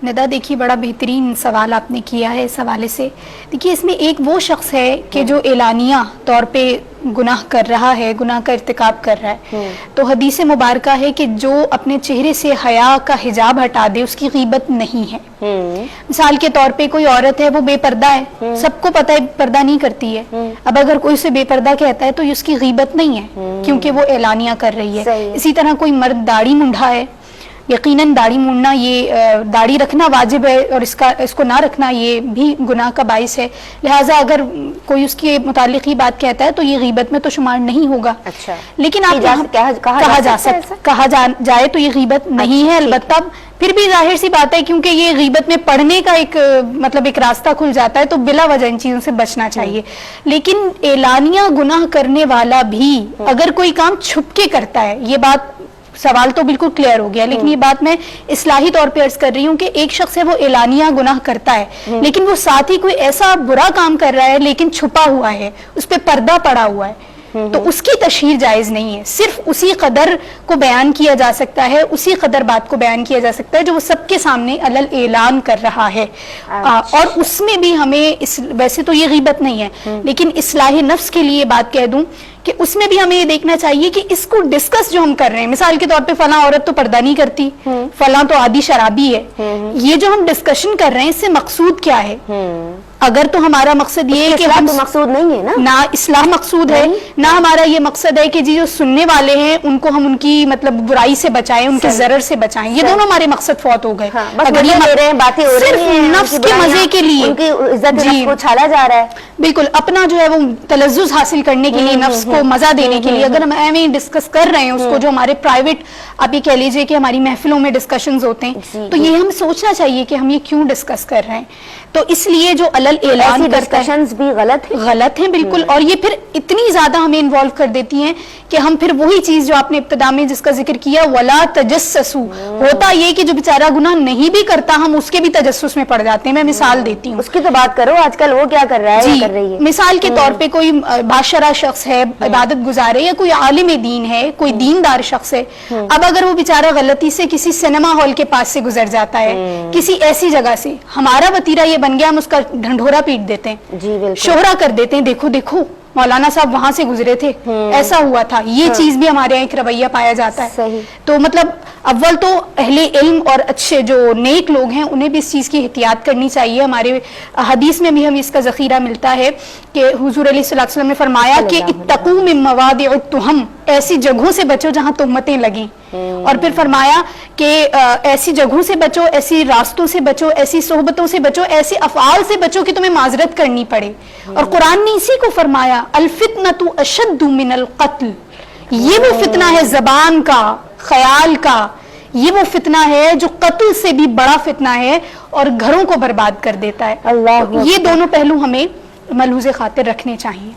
ندا دیکھیے بڑا بہترین سوال آپ نے کیا ہے اس حوالے سے. دیکھیے اس میں ایک وہ شخص ہے کہ جو اعلانیہ طور پہ گناہ کر رہا ہے, گناہ کا ارتکاب کر رہا ہے, تو حدیث مبارکہ ہے کہ جو اپنے چہرے سے حیا کا حجاب ہٹا دے اس کی غیبت نہیں ہے. مثال کے طور پہ کوئی عورت ہے وہ بے پردہ ہے, سب کو پتہ ہے پردہ نہیں کرتی ہے, اب اگر کوئی اسے بے پردہ کہتا ہے تو اس کی غیبت نہیں ہے کیونکہ وہ اعلانیہ کر رہی ہے. اسی طرح کوئی مرد داڑھی منڈا ہے, یقیناً داڑھی مونڈنا یہ داڑھی رکھنا واجب ہے اور اس کو نہ رکھنا یہ بھی گناہ کا باعث ہے, لہٰذا اگر کوئی اس کے متعلق ہی بات کہتا ہے تو یہ غیبت میں تو شمار نہیں ہوگا. اچھا, لیکن آپ کہا جائے تو یہ غیبت نہیں ہے. البتہ پھر بھی ظاہر سی بات ہے کیونکہ یہ غیبت میں پڑھنے کا ایک ایک راستہ کھل جاتا ہے تو بلا وجہ ان چیزوں سے بچنا چاہیے. لیکن اعلانیہ گناہ کرنے والا بھی اگر کوئی کام چھپ کے کرتا ہے, یہ بات سوال تو بالکل کلیئر ہو گیا, لیکن یہ بات میں اصلاحی طور پہ عرض کر رہی ہوں کہ ایک شخص ہے وہ اعلانیہ گناہ کرتا ہے لیکن وہ ساتھ ہی کوئی ایسا برا کام کر رہا ہے لیکن چھپا ہوا ہے, اس پہ پردہ پڑا ہوا ہے, تو اس کی تشہیر جائز نہیں ہے. صرف اسی قدر کو بیان کیا جا سکتا ہے, اسی قدر بات کو بیان کیا جا سکتا ہے جو وہ سب کے سامنے علل اعلان کر رہا ہے. اور اس میں بھی ہمیں ویسے تو یہ غیبت نہیں ہے لیکن اصلاح نفس کے لیے بات کہہ دوں کہ اس میں بھی ہمیں یہ دیکھنا چاہیے کہ اس کو ڈسکس جو ہم کر رہے ہیں, مثال کے طور پہ فلاں عورت تو پردہ نہیں کرتی, فلاں تو عادی شرابی ہے, یہ جو ہم ڈسکشن کر رہے ہیں اس سے مقصود کیا ہے؟ اگر تو ہمارا مقصد یہ ہے کہ ہم مقصود نہیں ہے نہ اصلاح مقصود ہے, نہ ہمارا یہ مقصد ہے کہ جو سننے والے ہیں ان کو ہم ان کی برائی سے بچائیں, ان کے ضرر سے بچائیں, یہ دونوں ہمارے مقصد فوت ہو گئے. اگر یہ باتیں ہو رہی ہیں نفس کے مزے کے لیے, ان کی عزت نفس کو چھالا جا رہا ہے, بالکل اپنا جو ہے وہ تلذذ حاصل کرنے کے لیے, نفس کو مزہ دینے کے لیے اگر ہم ایویں ڈسکس کر رہے ہیں اس کو, جو ہمارے پرائیویٹ آپ یہ کہہ لیجئے کہ ہماری محفلوں میں ڈسکشنز ہوتے ہیں, تو یہ ہم سوچنا چاہیے کہ ہم یہ کیوں ڈسکس کر رہے ہیں. تو اس لیے جو علل اعلان کرتا ہے بھی غلط ہیں بالکل, اور یہ پھر اتنی زیادہ ہمیں انوالو کر دیتی ہیں کہ ہم پھر وہی چیز جو آپ نے ابتدا میں جس کا ذکر کیا ولا تجسسوا, ہوتا یہ کہ جو بیچارہ گناہ نہیں بھی کرتا ہم اس کے بھی تجسس میں پڑ جاتے ہیں. میں مثال دیتی ہوں, اس کی تو بات کرو, آج کل وہ کیا کر رہا ہے, کر رہی ہے. مثال کے طور پہ کوئی باشرہ شخص ہے, عبادت گزار ہے, یا کوئی عالم دین ہے, کوئی دیندار شخص ہے, اب اگر وہ بیچارہ غلطی سے کسی سینما ہال کے پاس سے گزر جاتا ہے, کسی ایسی جگہ سے, ہمارا وتیرہ یہ بن گیا ہم اس کا ڈھنڈورا پیٹ دیتے ہیں, شہرہ کر دیتے ہیں, دیکھو دیکھو مولانا صاحب وہاں سے گزرے تھے, ایسا ہوا تھا. یہ چیز بھی ہمارے یہاں ایک رویہ پایا جاتا ہے. تو اول تو اہل علم اور اچھے جو نیک لوگ ہیں انہیں بھی اس چیز کی احتیاط کرنی چاہیے. ہمارے حدیث میں بھی ہمیں اس کا ذخیرہ ملتا ہے کہ حضور علیہ الصلوۃ والسلام نے فرمایا کہ اتقوا من مواضع التہم, ایسی جگہوں سے بچو جہاں تہمتیں لگیں, اور پھر فرمایا کہ ایسی جگہوں سے بچو, ایسی راستوں سے بچو, ایسی صحبتوں سے بچو, ایسے افعال سے بچو کہ تمہیں معذرت کرنی پڑے. اور قرآن نے اسی کو فرمایا الفتنۃ اشد من القتل, یہ وہ فتنہ ہے زبان کا, خیال کا, یہ وہ فتنہ ہے جو قتل سے بھی بڑا فتنہ ہے اور گھروں کو برباد کر دیتا ہے. یہ دونوں پہلو ہمیں ملحوظ خاطر رکھنے چاہیے.